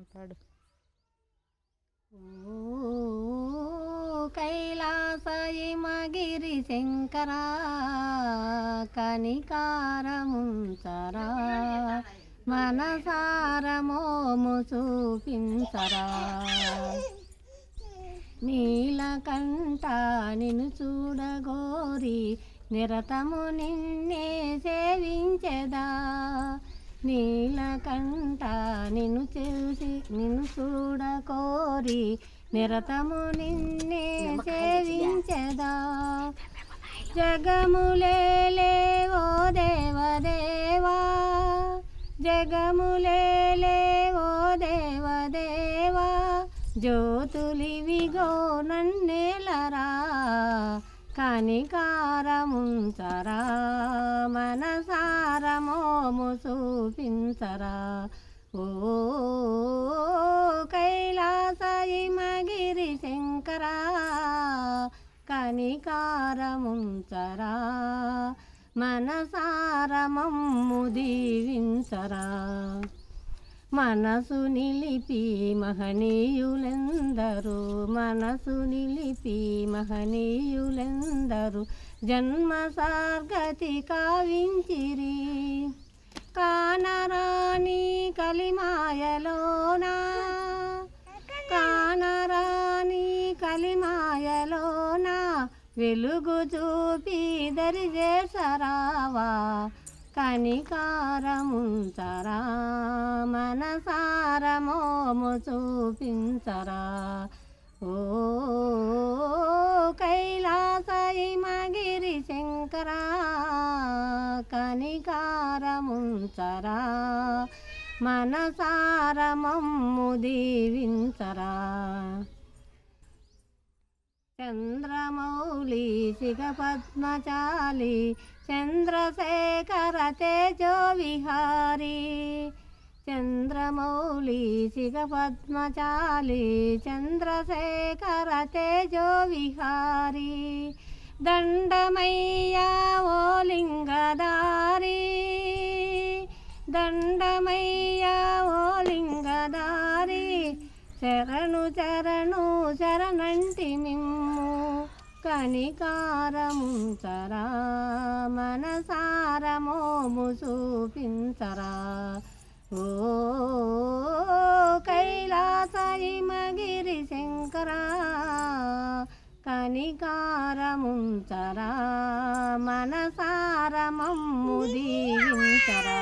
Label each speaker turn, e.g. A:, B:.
A: పాడు.
B: కైలాసహిమగిరి శంకరా కనికారముంచరా మనసారమోము చూపించరా నీలకంఠ నిన్ను చూడగోరి నిరతము నిన్నే సేవించెదా నీలకంఠ నిన్ను చూడకోరి నిరతము నిన్నే సేవించెదా జగములేలే ఓ దేవదేవా జగములేలే ఓ దేవదేవా జ్యోతులివిగో నన్నేలరా కనికారముంచరా మనసారమోము చూపించరా ఓ కైలాసహిమగిరి శంకరా కనికారముంచరా మనసారమమ్ము దీవించరా మనసు నిలిపి మహనీయులెందరూ మనసు నిలిపి మహనీయులెందరూ జన్మ సార్గతి కావించిరి కానరాని కలిమాయలోనా కానరాని కలిమాయలోనా వెలుగు చూపి దరిజేసరావా కనికారముంచరా మనసారమోము చూపించరా ఓ కైలాసహిమగిరి శంకరా కనికారముంచరా మనసారమమ్ము దీవించరా చంద్రమౌళి శిఖపద్మచాలి చంద్రశేఖర తేజో విహారీ చంద్రమౌళి శిఖపద్మచాలి చంద్రశేఖర తేజో విహారీ దండమయ్యా ఓ లింగదారి దండమయ్యా ఓ లింగదారి శరణు చరణు శరణంటి మిమ్ము కనికారముంచరా మనసారమోము చూపించరా ఓ కైలాసహిమగిరి శంకరా కనికారముంచరా మనసారమమ్ము దీవించరా.